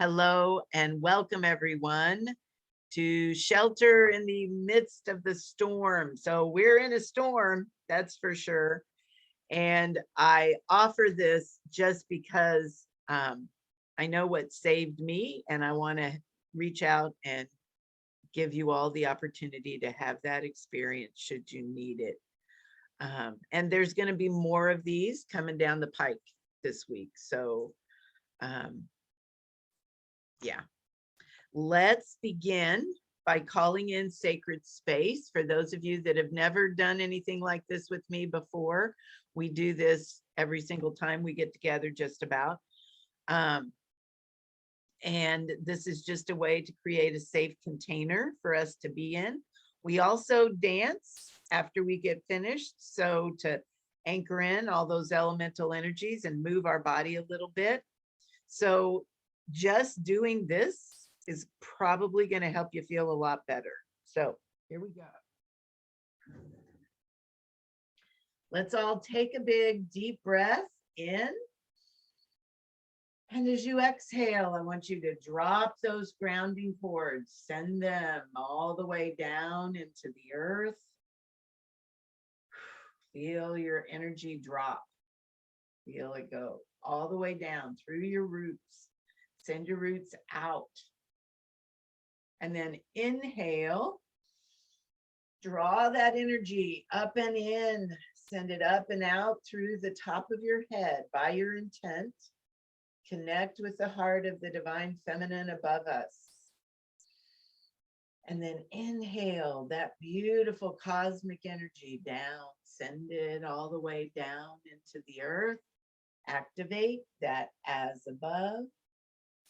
Hello and welcome everyone to Shelter in the Midst of the Storm. So we're in a storm, that's for sure. And I offer this just because I know what saved me, and I want to reach out and give you all the opportunity to have that experience should you need it. And there's going to be more of these coming down the pike this week. So yeah, let's begin by calling in sacred space. For those of you that have never done anything like this with me before, we do this every single time we get together, just about. And this is just a way to create a safe container for us to be in. We also dance after we get finished, so to anchor in all those elemental energies and move our body a little bit. So just doing this is probably going to help you feel a lot better. So here we go. Let's all take a big deep breath in. And as you exhale, I want you to drop those grounding cords, send them all the way down into the earth. Feel your energy drop. Feel it go all the way down through your roots. Send your roots out. And then inhale. Draw that energy up and in. Send it up and out through the top of your head by your intent. Connect with the heart of the divine feminine above us. And then inhale that beautiful cosmic energy down. Send it all the way down into the earth. Activate that as above,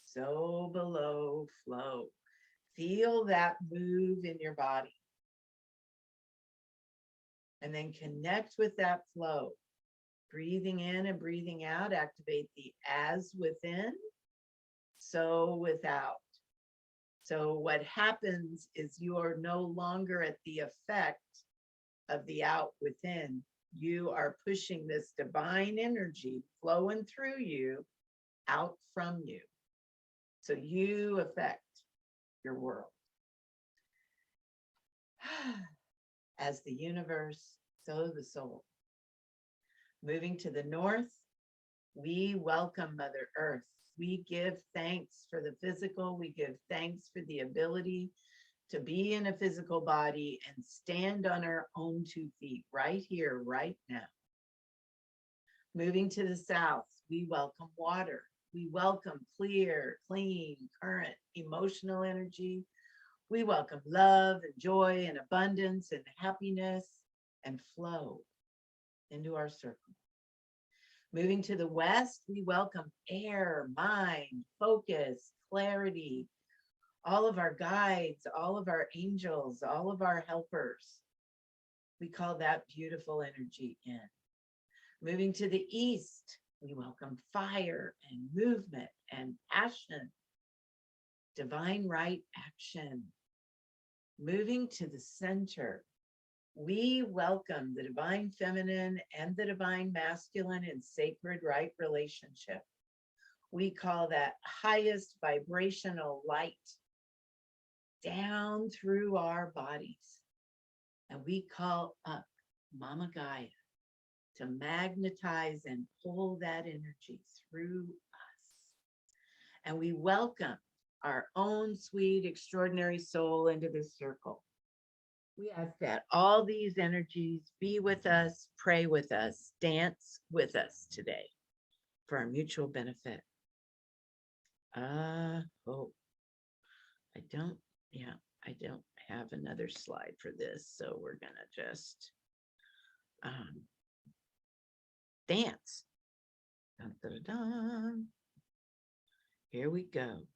so below flow. Feel that move in your body. And then connect with that flow. Breathing in and breathing out, activate the as within, so without. So what happens is you are no longer at the effect of the out within. You are pushing this divine energy flowing through you out from you. So you affect your world. As the universe, so the soul. Moving to the north, we welcome Mother Earth. We give thanks for the physical. We give thanks for the ability to be in a physical body and stand on our own 2 feet right here, right now. Moving to the south, we welcome water. We welcome clear, clean, current, emotional energy. We welcome love and joy and abundance and happiness and flow into our circle. Moving to the west, we welcome air, mind, focus, clarity, all of our guides, all of our angels, all of our helpers. We call that beautiful energy in. Moving to the east, we welcome fire and movement and passion, divine right action. Moving to the center, we welcome the divine feminine and the divine masculine in sacred right relationship. We call that highest vibrational light down through our bodies. And we call up Mama Gaia to magnetize and pull that energy through us. And we welcome our own sweet, extraordinary soul into this circle. We ask that all these energies be with us, pray with us, dance with us today for our mutual benefit. I don't have another slide for this, so we're gonna just dance. Dun, dun, dun. Here we go.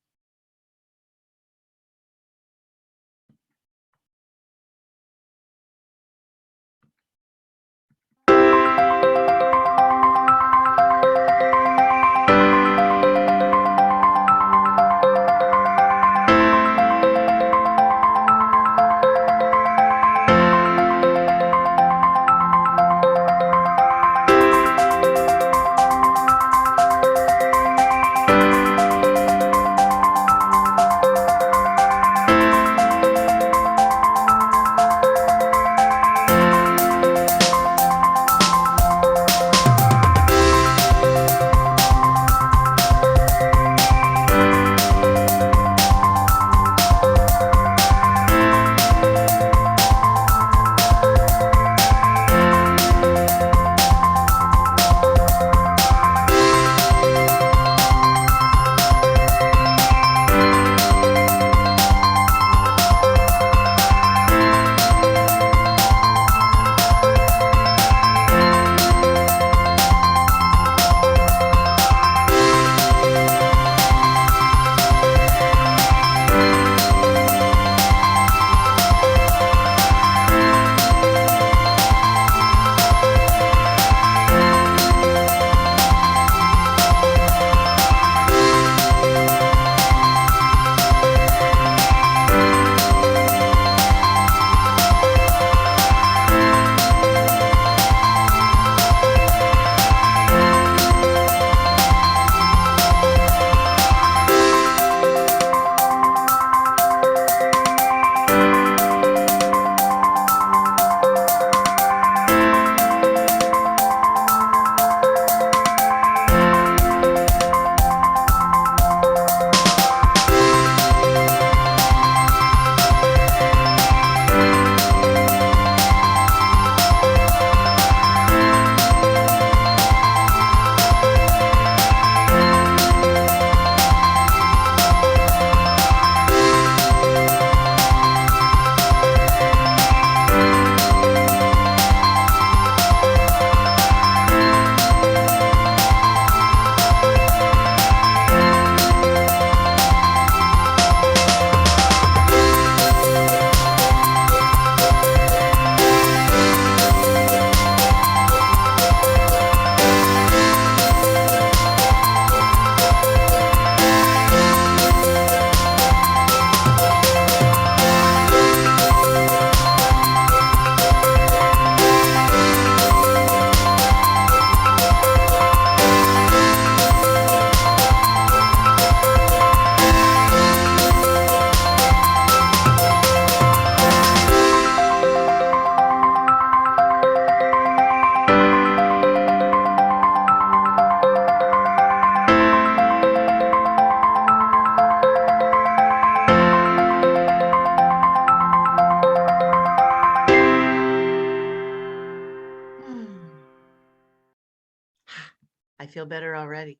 feel better already.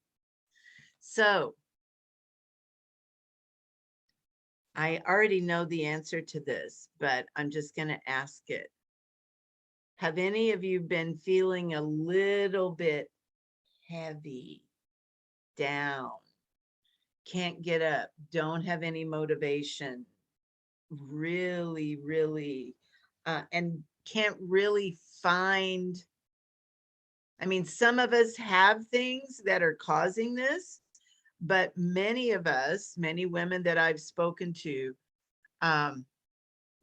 So I already know the answer to this, but I'm just going to ask it. Have any of you been feeling a little bit heavy, down, can't get up, don't have any motivation, really, and can't really find, I mean, some of us have things that are causing this, but many of us, many women that I've spoken to,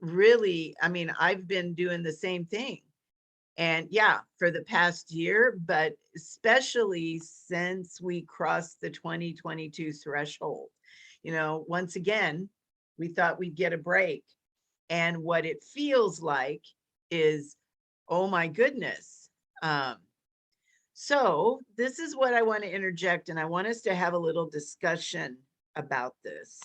really, I mean, I've been doing the same thing. And yeah, for the past year, but especially since we crossed the 2022 threshold, once again, we thought we'd get a break. And what it feels like is, oh my goodness. So this is what I want to interject, and I want us to have a little discussion about this.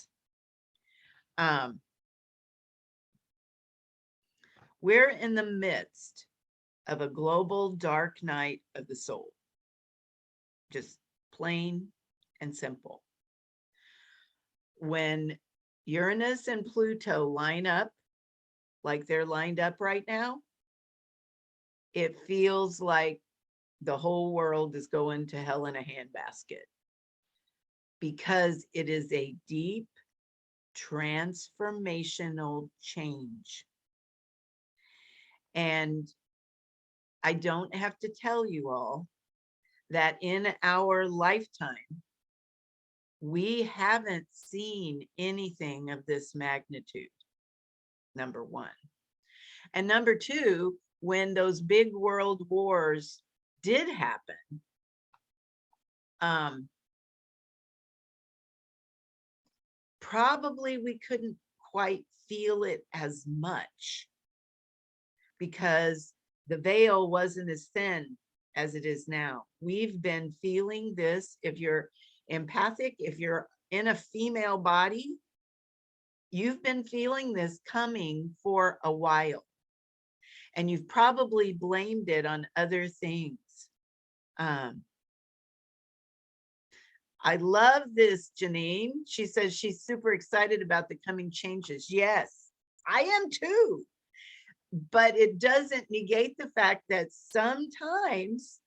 We're in the midst of a global dark night of the soul. Just plain and simple. When Uranus and Pluto line up like they're lined up right now, it feels like the whole world is going to hell in a handbasket, because it is a deep transformational change. And I don't have to tell you all that in our lifetime, we haven't seen anything of this magnitude, number one. And number two, when those big world wars did happen, probably we couldn't quite feel it as much because the veil wasn't as thin as it is now. We've been feeling this. If you're empathic, if you're in a female body, you've been feeling this coming for a while. And you've probably blamed it on other things. I love this, Janine. She says she's super excited about the coming changes. Yes, I am too. But it doesn't negate the fact that sometimes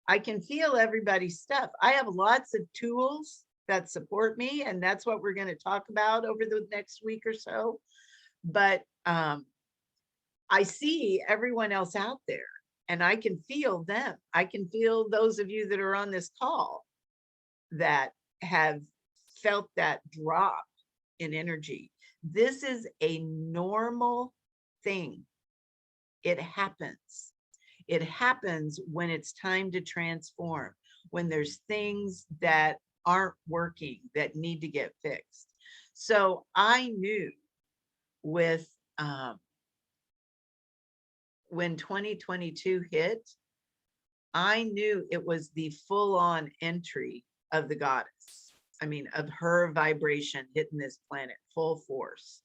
I can feel everybody's stuff. I have lots of tools that support me, and that's what we're going to talk about over the next week or so. But I see everyone else out there, and I can feel them. I can feel those of you that are on this call that have felt that drop in energy. This is a normal thing. It happens. It happens when it's time to transform, when there's things that aren't working that need to get fixed. So I knew with when 2022 hit, I knew it was the full-on entry of the goddess. I mean, of her vibration hitting this planet full force.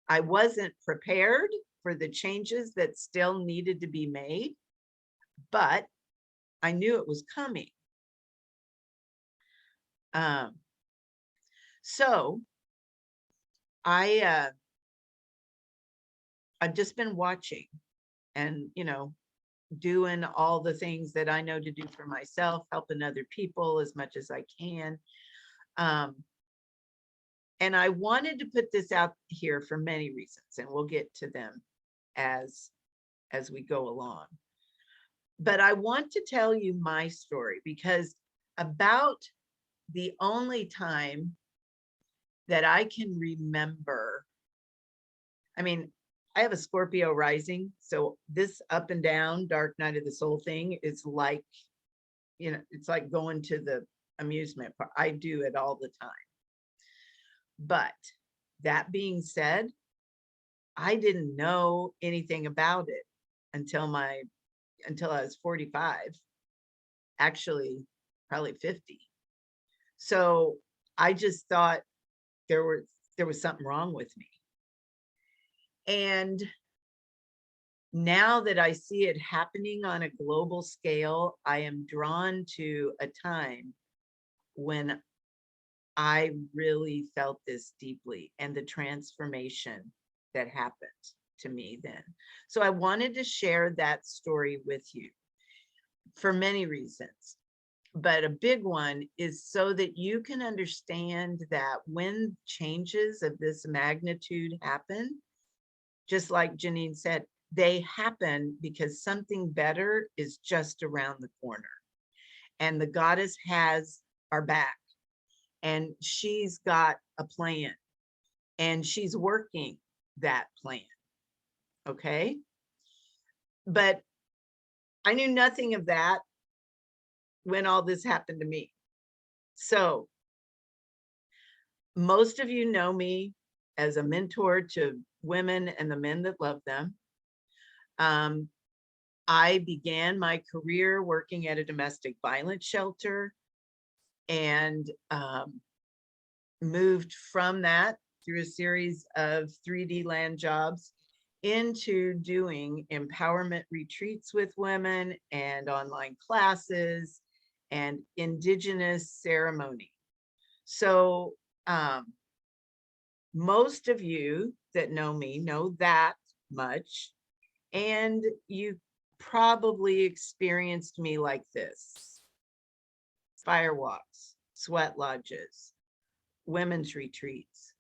I wasn't prepared for the changes that still needed to be made, but I knew it was coming. So I've just been watching and, doing all the things that I know to do for myself, helping other people as much as I can. And I wanted to put this out here for many reasons, and we'll get to them as we go along. But I want to tell you my story, because about the only time that I can remember, I mean, I have a Scorpio rising, so this up and down dark night of the soul thing is like, it's like going to the amusement park. I do it all the time. But that being said, I didn't know anything about it until I was 45, actually probably 50. So I just thought there was something wrong with me. And Now that I see it happening on a global scale, I am drawn to a time when I really felt this deeply and the transformation that happened to me then. So I wanted to share that story with you for many reasons. But a big one is so that you can understand that when changes of this magnitude happen, just like Janine said, they happen because something better is just around the corner. And the goddess has our back, and she's got a plan, and she's working that plan. Okay. But I knew nothing of that when all this happened to me. So most of you know me as a mentor to women and the men that love them. I began my career working at a domestic violence shelter, and moved from that through a series of 3D land jobs into doing empowerment retreats with women and online classes and indigenous ceremony. So most of you that know me know that much, and you probably experienced me like this: fire walks, sweat lodges, women's retreats.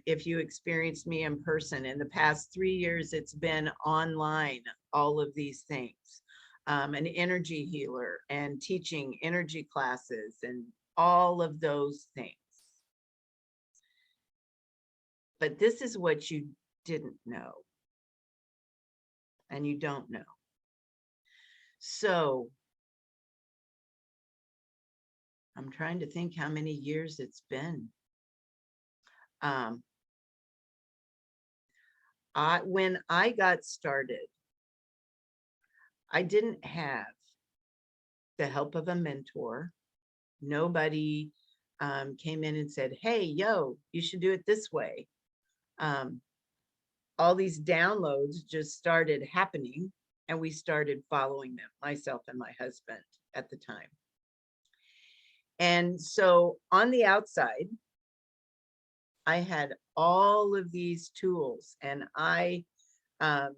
If you experienced me in person in the past 3 years, it's been online, all of these things. An energy healer and teaching energy classes and all of those things. But this is what you didn't know, and you don't know. So I'm trying to think how many years it's been. When I got started, I didn't have the help of a mentor. Nobody came in and said, hey, yo, you should do it this way. All these downloads just started happening, and we started following them, myself and my husband at the time. And so on the outside, I had all of these tools, and I did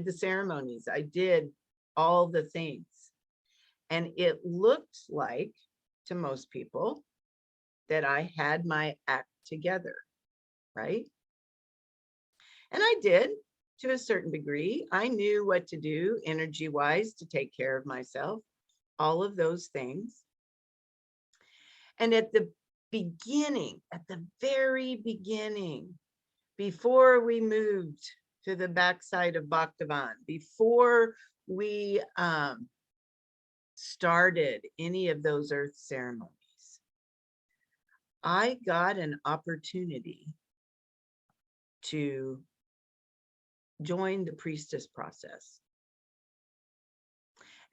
the ceremonies, I did all the things. And it looked like, to most people, that I had my act together, right? And I did, to a certain degree. I knew what to do energy-wise to take care of myself, all of those things. And at the beginning, at the very beginning, before we moved to the backside of Bhaktavan, before we started any of those earth ceremonies, I got an opportunity to join the priestess process.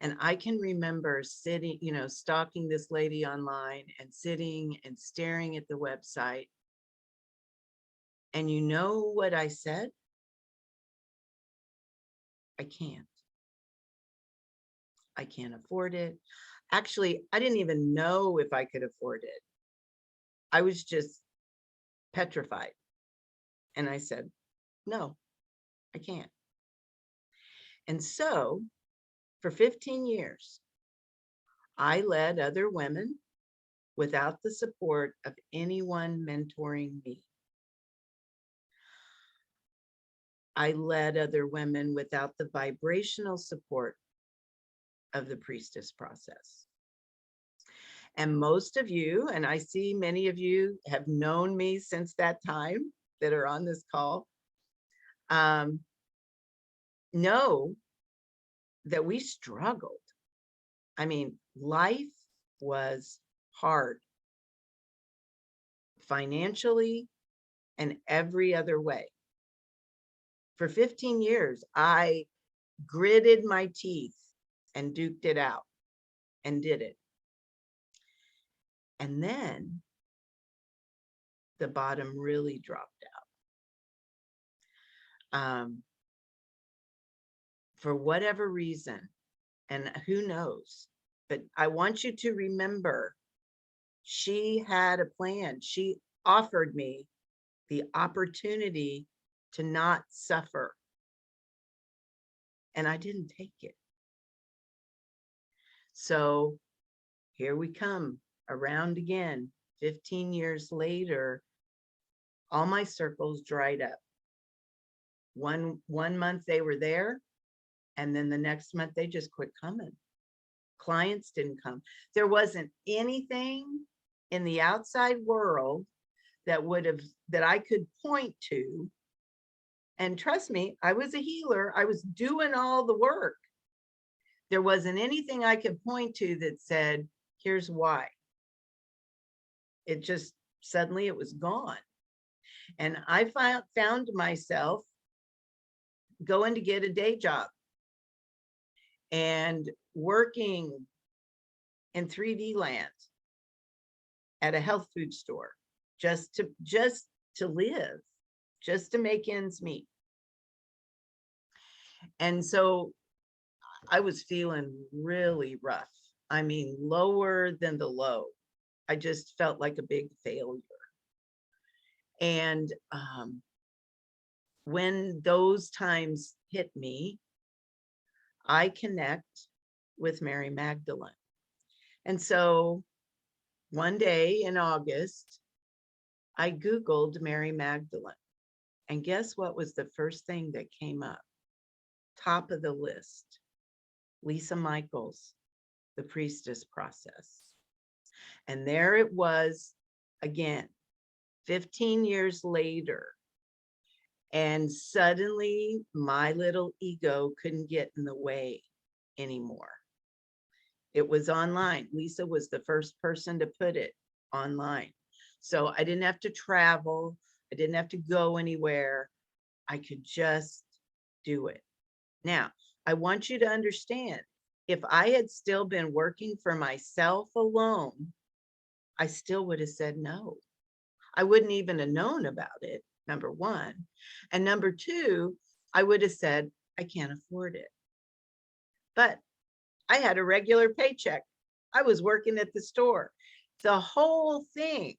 And I can remember sitting, stalking this lady online and sitting and staring at the website. And you know what I said? I can't. I can't afford it. Actually, I didn't even know if I could afford it. I was just petrified. And I said, no, I can't. And so for 15 years, I led other women without the support of anyone mentoring me. I led other women without the vibrational support of the priestess process. And most of you, and I see many of you have known me since that time that are on this call, know that we struggled. I mean, life was hard, financially and every other way. For 15 years, I gritted my teeth and duked it out and did it. And then the bottom really dropped out. for whatever reason, and who knows, but I want you to remember, she had a plan. She offered me the opportunity to not suffer, and I didn't take it. So here we come around again. 15 years later, all my circles dried up. One month they were there, and then the next month they just quit coming. Clients didn't come. There wasn't anything in the outside world that I could point to. And trust me, I was a healer. I was doing all the work. There wasn't anything I could point to that said, here's why. It just suddenly it was gone. And I found myself going to get a day job and working in 3D land at a health food store just to live, just to make ends meet. And so I was feeling really rough. I mean, lower than the low. I just felt like a big failure. And when those times hit me, I connect with Mary Magdalene. And so one day in August, I Googled Mary Magdalene. And guess what was the first thing that came up? Top of the list, Lisa Michaels, the Priestess process. And there it was again, 15 years later. And suddenly my little ego couldn't get in the way anymore. It was online. Lisa was the first person to put it online. So I didn't have to travel. I didn't have to go anywhere. I could just do it. Now, I want you to understand, if I had still been working for myself alone, I still would have said no. I wouldn't even have known about it, number one. And number two, I would have said, I can't afford it. But I had a regular paycheck. I was working at the store. The whole thing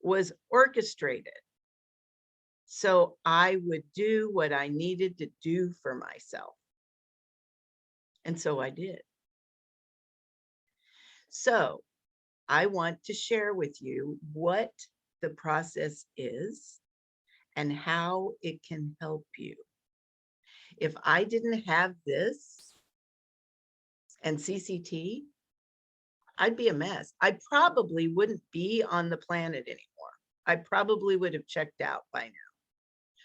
was orchestrated. So I would do what I needed to do for myself. And so I did. So I want to share with you what the process is and how it can help you. If I didn't have this and CCT, I'd be a mess. I probably wouldn't be on the planet anymore. I probably would have checked out by now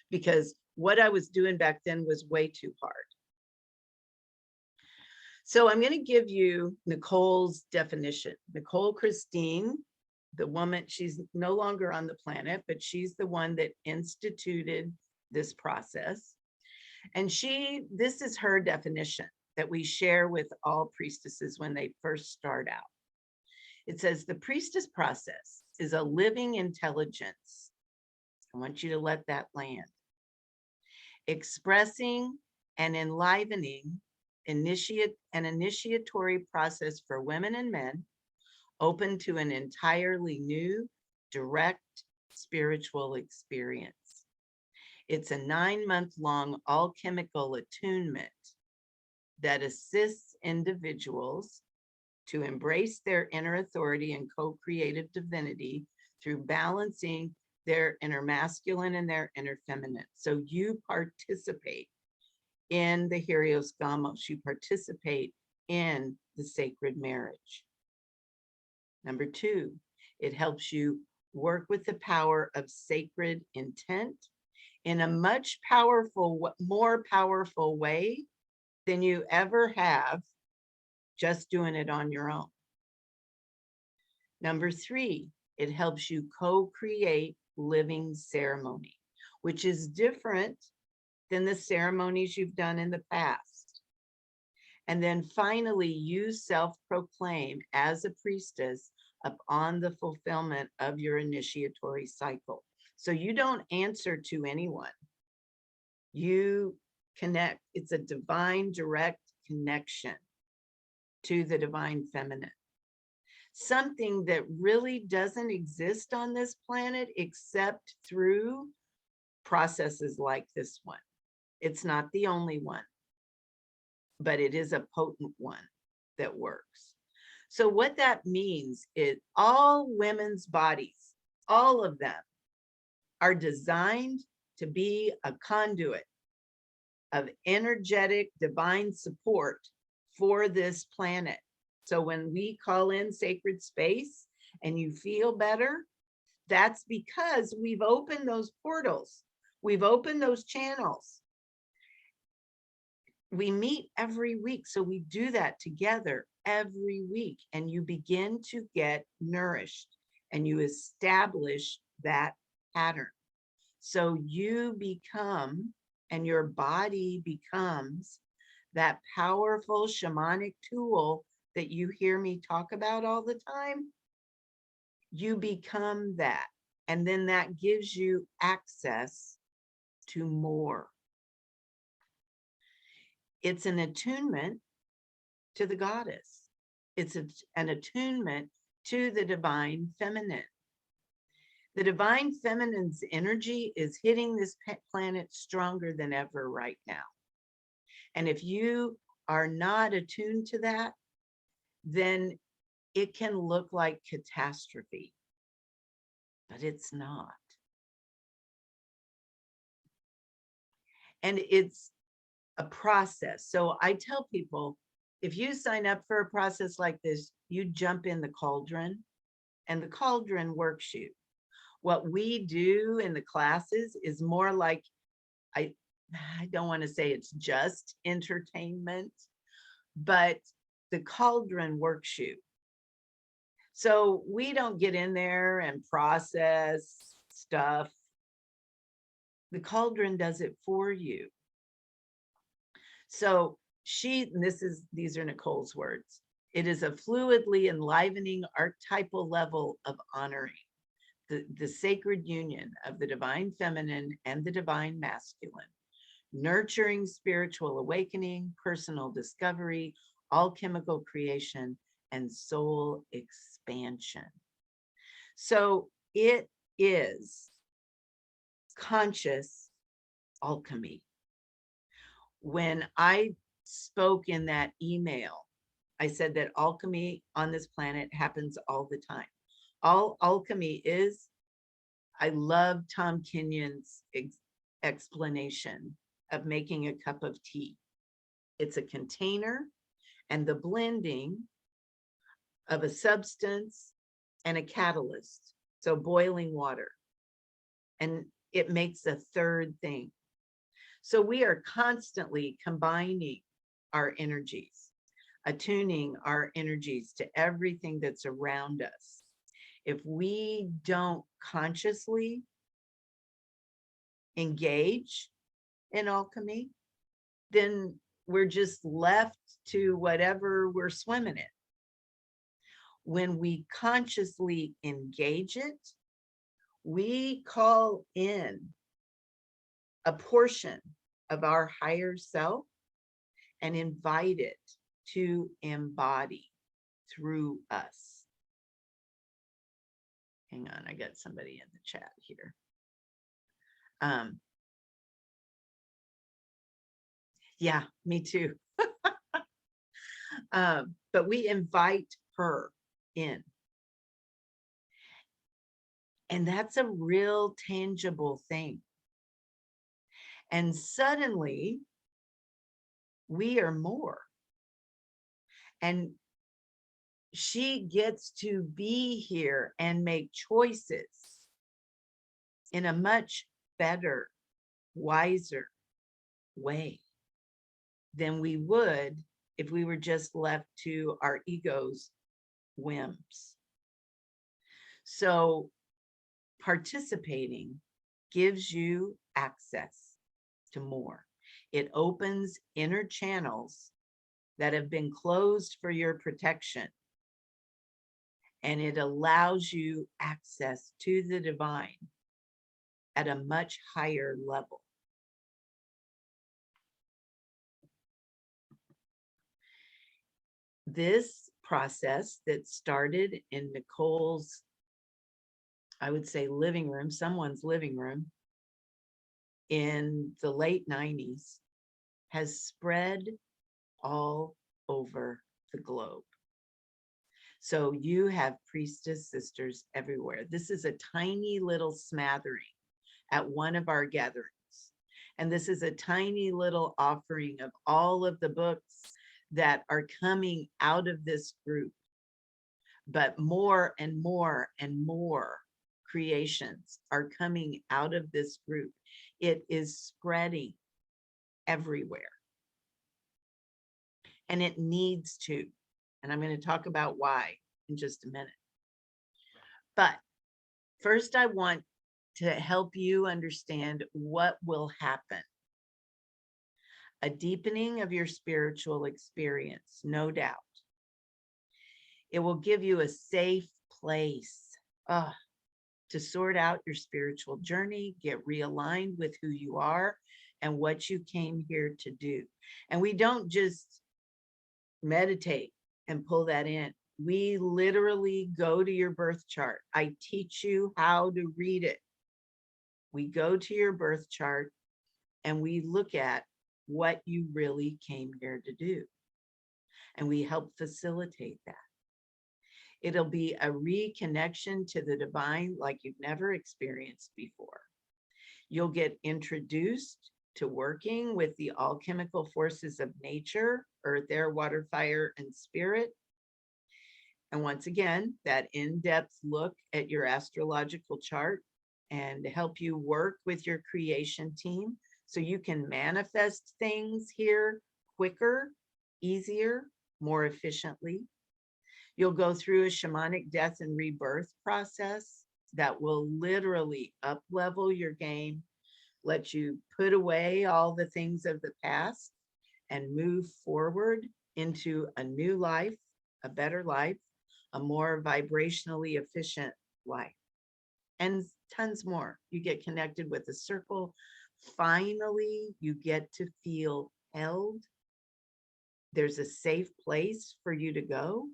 because what I was doing back then was way too hard. So I'm going to give you Nicole's definition. Nicole Christine, the woman, she's no longer on the planet, but she's the one that instituted this process. And this is her definition that we share with all priestesses when they first start out. It says, the priestess process is a living intelligence. I want you to let that land. Expressing and enlivening an initiatory process for women and men, open to an entirely new, direct spiritual experience. It's a 9-month-long alchemical attunement that assists individuals to embrace their inner authority and co-creative divinity through balancing their inner masculine and their inner feminine. So you participate in the Hieros Gamos, you participate in the sacred marriage. Number 2, it helps you work with the power of sacred intent in a much more powerful way than you ever have just doing it on your own. Number 3, it helps you co-create living ceremony, which is different than the ceremonies you've done in the past. And then finally, you self-proclaim as a priestess upon the fulfillment of your initiatory cycle. So you don't answer to anyone. You connect. It's a divine direct connection to the divine feminine. Something that really doesn't exist on this planet except through processes like this one. It's not the only one, but it is a potent one that works. So what that means is all women's bodies, all of them, are designed to be a conduit of energetic divine support for this planet. So when we call in sacred space and you feel better, that's because we've opened those portals. We've opened those channels. We meet every week, so we do that together every week, and you begin to get nourished and you establish that pattern. So you become, and your body becomes, that powerful shamanic tool that you hear me talk about all the time. You become that, and then that gives you access to more. It's an attunement to the goddess. It's an attunement to the divine feminine. The divine feminine's energy is hitting this planet stronger than ever right now. And if you are not attuned to that, then it can look like catastrophe, but it's not. And it's a process. So I tell people, if you sign up for a process like this, you jump in the cauldron, and the cauldron works you. What we do in the classes is more like, I don't want to say it's just entertainment, but the cauldron works you. So we don't get in there and process stuff. The cauldron does it for you. So these are Nicole's words. It is a fluidly enlivening archetypal level of honoring the sacred union of the divine feminine and the divine masculine, nurturing spiritual awakening, personal discovery, alchemical creation, and soul expansion. So it is conscious alchemy. When I spoke in that email, I said that alchemy on this planet happens all the time. All alchemy is, I love Tom Kenyon's explanation of making a cup of tea. It's a container and the blending of a substance and a catalyst, so boiling water, and it makes a third thing. So we are constantly combining our energies, attuning our energies to everything that's around us. If we don't consciously engage in alchemy, then we're just left to whatever we're swimming in. When we consciously engage it, we call in a portion of our higher self and invite it to embody through us. Hang on, I got somebody in the chat here. Yeah, me too. But we invite her in. And that's a real tangible thing. And suddenly we are more. And she gets to be here and make choices in a much better, wiser way than we would if we were just left to our ego's whims. So participating gives you access to more. It opens inner channels that have been closed for your protection, and it allows you access to the divine at a much higher level. this process that started in Nicole's, I would say, living room, someone's living room in the late 90s, has spread all over the globe. So you have Priestess sisters everywhere. This is a tiny little smattering at one of our gatherings. And this is a tiny little offering of all of the books that are coming out of this group. But more and more and more creations are coming out of this group. It is spreading everywhere. And it needs to. And I'm going to talk about why in just a minute. But first, I want to help you understand what will happen. A deepening of your spiritual experience, no doubt. It will give you a safe place to sort out your spiritual journey, get realigned with who you are and what you came here to do. And we don't just meditate and pull that in. We literally go to your birth chart. I teach you how to read it. We go to your birth chart and we look at what you really came here to do. And we help facilitate that. It'll be a reconnection to the divine like you've never experienced before. You'll get introduced to working with the alchemical forces of nature, earth, air, water, fire, and spirit. And once again, that in-depth look at your astrological chart and help you work with your creation team so you can manifest things here quicker, easier, more efficiently. You'll go through a shamanic death and rebirth process that will literally up-level your game, let you put away all the things of the past and move forward into a new life, a better life, a more vibrationally efficient life, and tons more. You get connected with a circle. Finally, you get to feel held. There's a safe place for you to go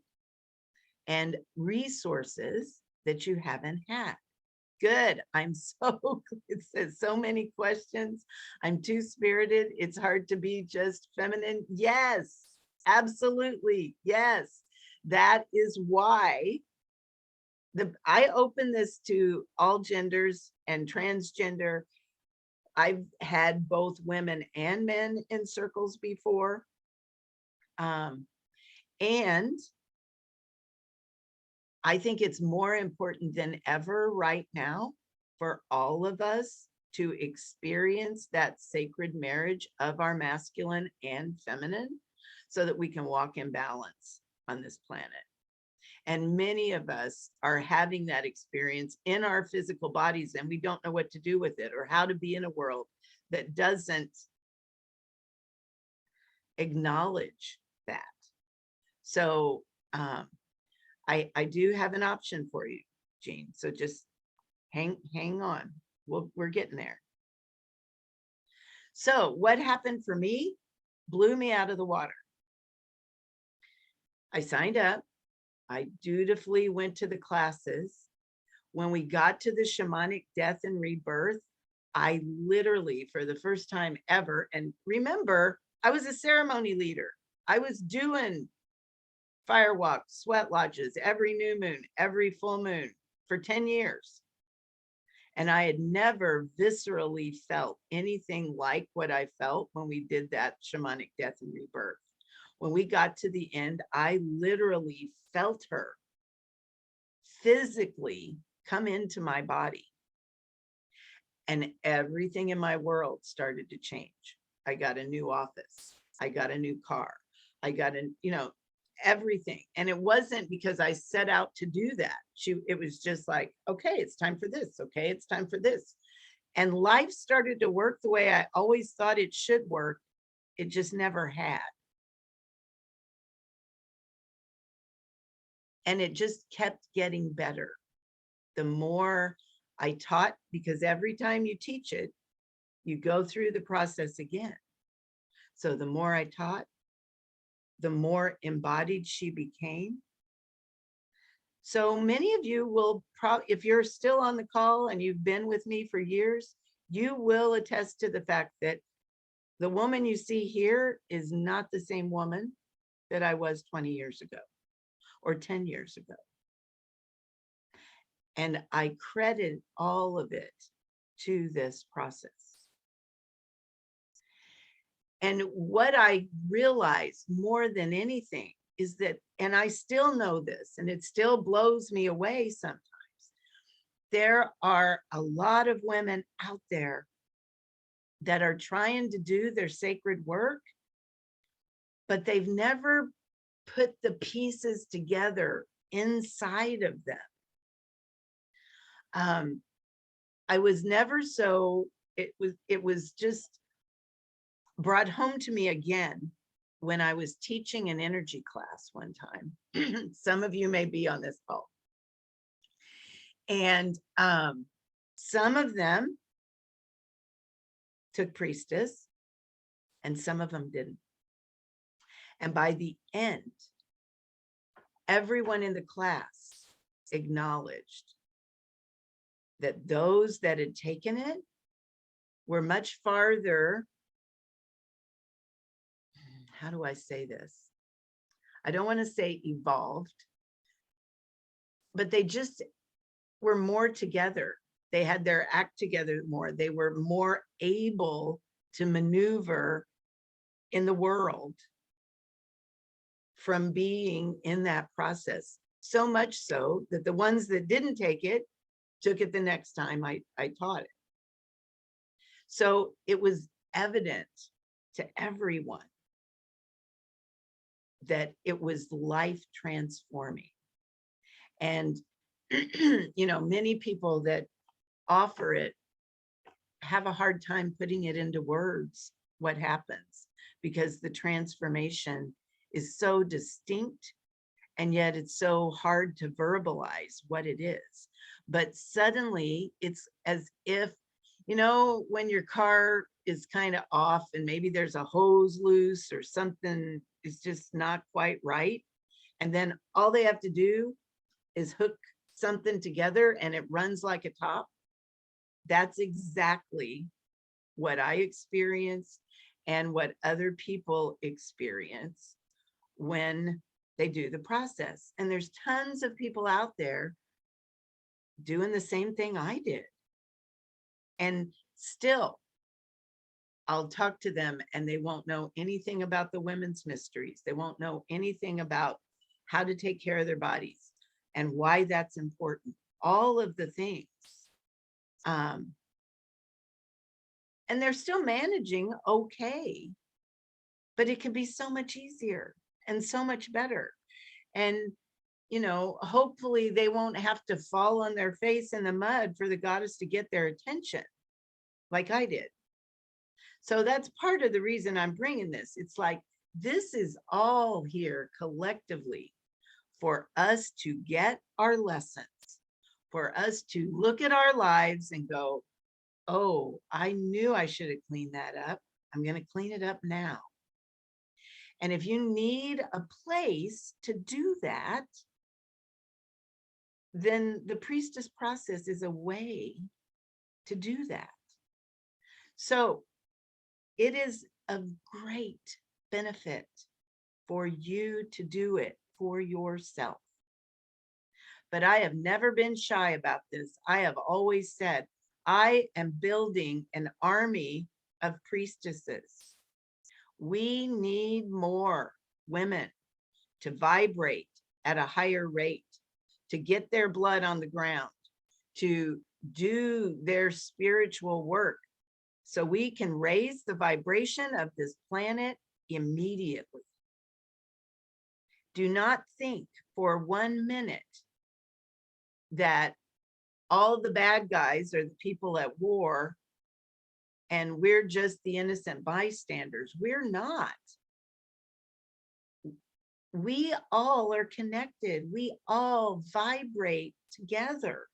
and resources that you haven't had. Good. I'm so, it says so many questions. I'm too spirited. It's hard to be just feminine. Yes, absolutely. Yes. That is why I open this to all genders and transgender. I've had both women and men in circles before. And I think it's more important than ever right now for all of us to experience that sacred marriage of our masculine and feminine so that we can walk in balance on this planet. And many of us are having that experience in our physical bodies, and we don't know what to do with it or how to be in a world that doesn't acknowledge that. So I do have an option for you, Jean. So just hang on. We're getting there. So what happened for me blew me out of the water. I signed up. I dutifully went to the classes. When we got to the shamanic death and rebirth, I literally, for the first time ever, and remember, I was a ceremony leader. I was doing fire walks, sweat lodges, every new moon, every full moon for 10 years. And I had never viscerally felt anything like what I felt when we did that shamanic death and rebirth. When we got to the end, I literally felt her physically come into my body. And everything in my world started to change. I got a new office. I got a new car. I got everything. And it wasn't because I set out to do that. It was just like, okay, it's time for this. Okay, it's time for this. And life started to work the way I always thought it should work. It just never had. And it just kept getting better. The more I taught, because every time you teach it, you go through the process again. So the more I taught, the more embodied she became. So many of you will probably, if you're still on the call and you've been with me for years, you will attest to the fact that the woman you see here is not the same woman that I was 20 years ago or 10 years ago. And I credit all of it to this process. And what I realized more than anything is that, and I still know this, and it still blows me away sometimes, there are a lot of women out there that are trying to do their sacred work, but they've never put the pieces together inside of them. I was never so, it was just brought home to me again when I was teaching an energy class one time. Some of you may be on this call. And some of them took Priestess and some of them didn't. And by the end, everyone in the class acknowledged that those that had taken it were much farther. How do I say this? I don't want to say evolved, but they just were more together. They had their act together more. They were more able to maneuver in the world from being in that process. So much so that the ones that didn't take it took it the next time I taught it. So it was evident to everyone that it was life transforming. And, you know, many people that offer it have a hard time putting it into words, what happens, because the transformation is so distinct, and yet it's so hard to verbalize what it is. But suddenly it's as if, you know, when your car is kind of off and maybe there's a hose loose or something is just not quite right, and then all they have to do is hook something together and it runs like a top. That's exactly what I experience and what other people experience when they do the process. And there's tons of people out there doing the same thing I did. And still, I'll talk to them and they won't know anything about the women's mysteries. They won't know anything about how to take care of their bodies and why that's important. All of the things. And they're still managing okay, but it can be so much easier and so much better. And, you know, hopefully they won't have to fall on their face in the mud for the goddess to get their attention like I did. So that's part of the reason I'm bringing this. It's like, this is all here collectively for us to get our lessons, for us to look at our lives and go, oh, I knew I should have cleaned that up. I'm going to clean it up now. And if you need a place to do that, then the Priestess process is a way to do that. So it is of great benefit for you to do it for yourself. But I have never been shy about this. I have always said, I am building an army of priestesses. We need more women to vibrate at a higher rate, to get their blood on the ground, to do their spiritual work, so we can raise the vibration of this planet immediately. Do not think for 1 minute that all the bad guys are the people at war and we're just the innocent bystanders. We're not. We all are connected. We all vibrate together.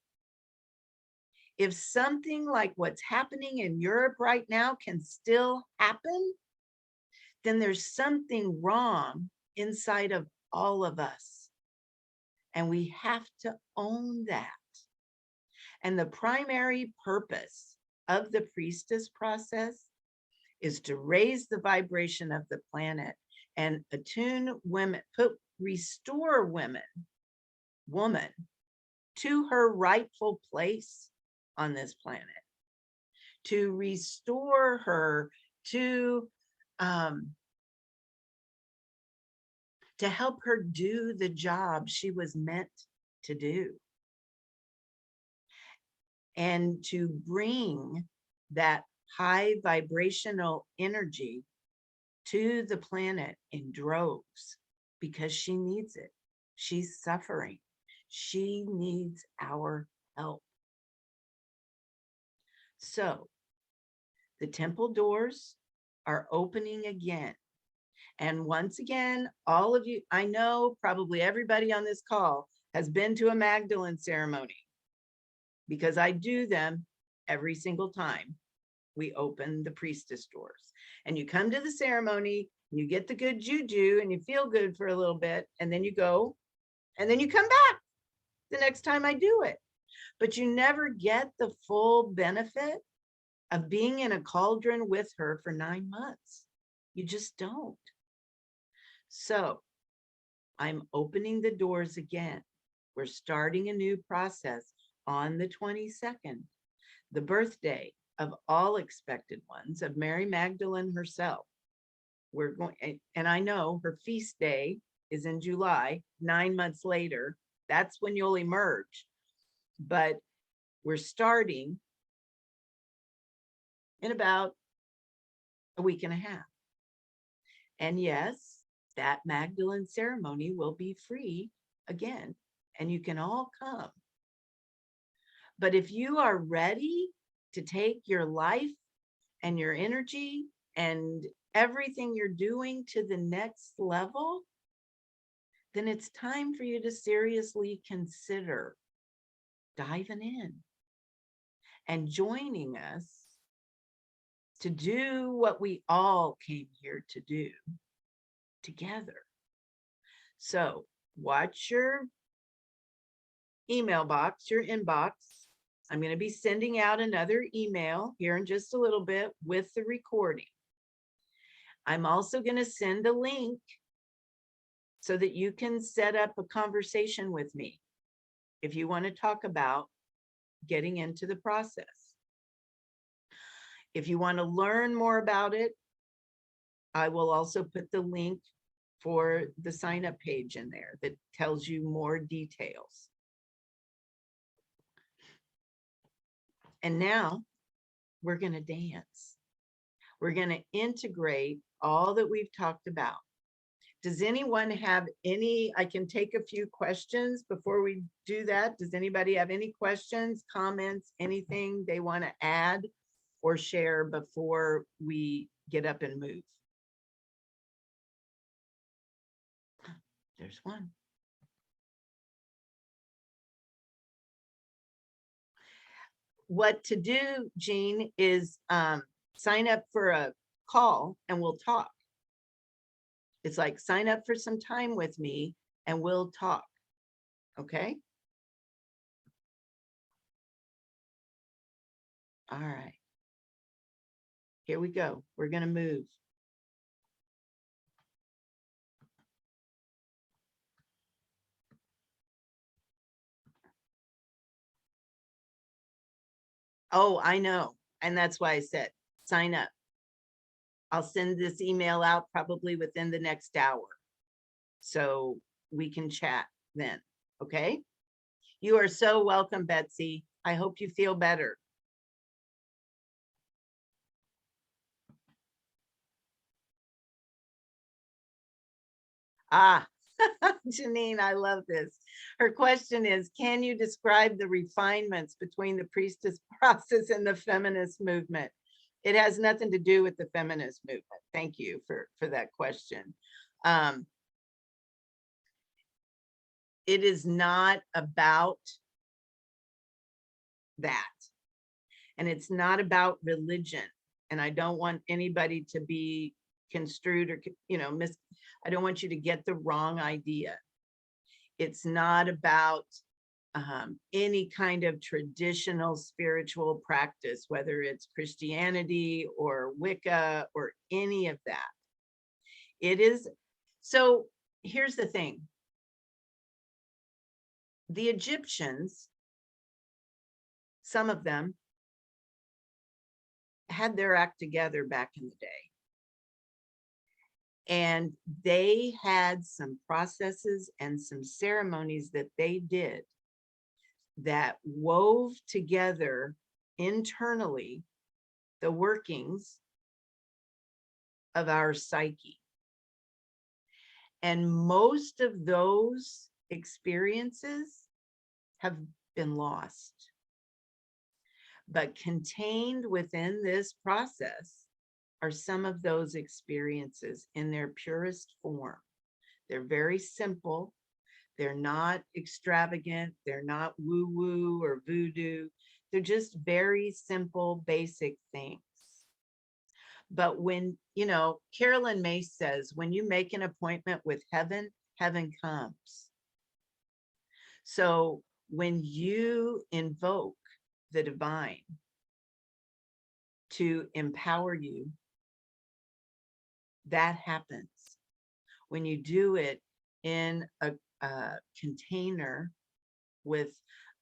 If something like what's happening in Europe right now can still happen, then there's something wrong inside of all of us. And we have to own that. And the primary purpose of the priestess process is to raise the vibration of the planet and attune women, restore woman to her rightful place on this planet, to restore her to help her do the job she was meant to do, and to bring that high vibrational energy to the planet in droves, because she needs it. She's suffering. She needs our help. So the temple doors are opening again. And once again, all of you, I know probably everybody on this call has been to a Magdalene ceremony, because I do them every single time we open the priestess doors. And you come to the ceremony, you get the good juju, and you feel good for a little bit, and then you go, and then you come back the next time I do it. But you never get the full benefit of being in a cauldron with her for 9 months. You just don't. So I'm opening the doors again. We're starting a new process on the 22nd, the birthday of all expected ones, of Mary Magdalene herself. We're going, and I know her feast day is in July, 9 months later. That's when you'll emerge. But we're starting in about a week and a half. And yes, that Magdalene ceremony will be free again, and you can all come. But if you are ready to take your life and your energy and everything you're doing to the next level, then it's time for you to seriously consider diving in and joining us to do what we all came here to do together. So watch your email box, your inbox. I'm going to be sending out another email here in just a little bit with the recording. I'm also going to send a link so that you can set up a conversation with me if you want to talk about getting into the process. If you want to learn more about it, I will also put the link for the sign up page in there that tells you more details. And now we're going to dance. We're going to integrate all that we've talked about. Does anyone have any, I can take a few questions before we do that. Does anybody have any questions, comments, anything they want to add or share before we get up and move? There's one. What to do, Jean, is sign up for a call and we'll talk. It's like sign up for some time with me and we'll talk. Okay. All right. Here we go. We're going to move. Oh, I know. And that's why I said sign up. I'll send this email out probably within the next hour, so we can chat then. Okay. You are so welcome, Betsy. I hope you feel better. Ah, Janine, I love this. Her question is, can you describe the refinements between the priestess process and the feminist movement? It has nothing to do with the feminist movement. Thank you for that question. It is not about that. And it's not about religion. And I don't want anybody to be construed or, I don't want you to get the wrong idea. It's not about any kind of traditional spiritual practice, whether it's Christianity or Wicca or any of that. It is. So here's the thing. The Egyptians, some of them, had their act together back in the day. And they had some processes and some ceremonies that they did that wove together internally the workings of our psyche. And most of those experiences have been lost. But contained within this process are some of those experiences in their purest form. They're very simple. They're not extravagant. They're not woo-woo or voodoo. They're just very simple, basic things. But when, you know, Carolyn Mace says, when you make an appointment with heaven, heaven comes. So when you invoke the divine to empower you, that happens. When you do it in a container with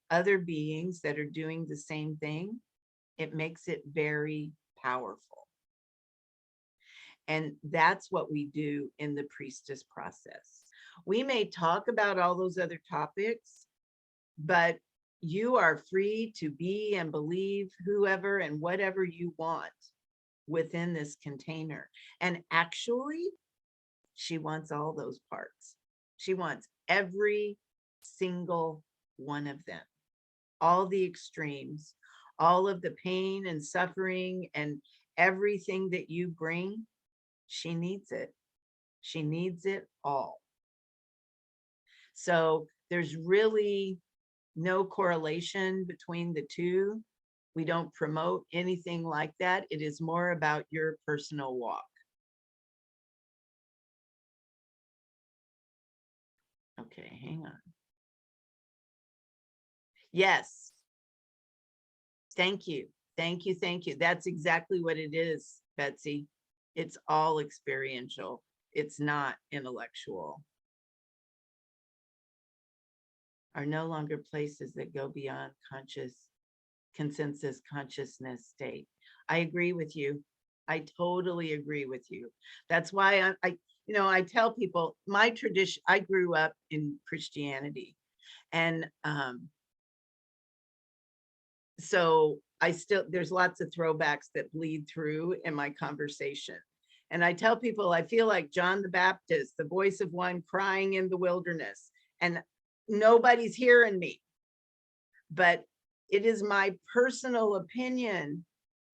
other beings that are doing the same thing, it makes it very powerful. And that's what we do in the priestess process. We may talk about all those other topics, but you are free to be and believe whoever and whatever you want within this container. And actually, she wants all those parts. She wants every single one of them, all the extremes, all of the pain and suffering and everything that you bring. She needs it. She needs it all. So there's really no correlation between the two. We don't promote anything like that. It is more about your personal walk. Okay, hang on. Yes. Thank you. Thank you. Thank you. That's exactly what it is, Betsy. It's all experiential. It's not intellectual. Are no longer places that go beyond consensus consciousness state. I agree with you. I totally agree with you. That's why I tell people my tradition, I grew up in Christianity, and so there's lots of throwbacks that bleed through in my conversation. And I tell people, I feel like John the Baptist, the voice of one crying in the wilderness, and nobody's hearing me. But it is my personal opinion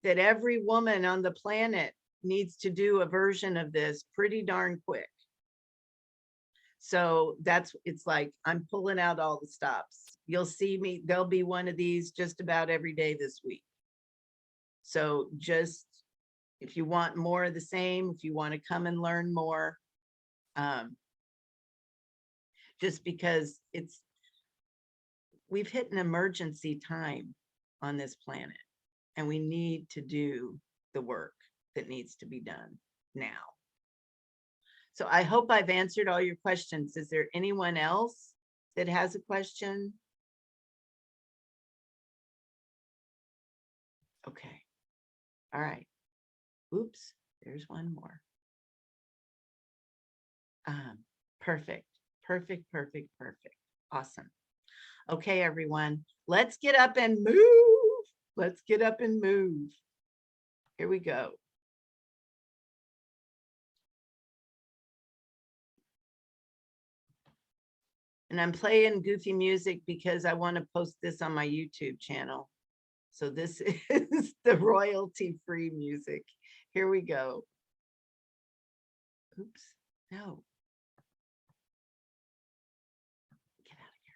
that every woman on the planet needs to do a version of this pretty darn quick. So it's like I'm pulling out all the stops. You'll see me, there'll be one of these just about every day this week. So just, if you want more of the same, if you want to come and learn more, just because we've hit an emergency time on this planet, and we need to do the work that needs to be done now. So I hope I've answered all your questions. Is there anyone else that has a question? Okay. All right. Oops, there's one more. Perfect. Perfect, perfect, perfect. Awesome. Okay, everyone, let's get up and move. Let's get up and move. Here we go. And I'm playing goofy music because I want to post this on my YouTube channel. So this is the royalty-free music. Here we go. Oops, no. Get out of here.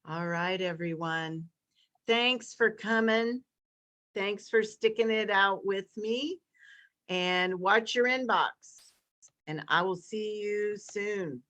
All right, everyone. Thanks for coming. Thanks for sticking it out with me, and watch your inbox. And I will see you soon.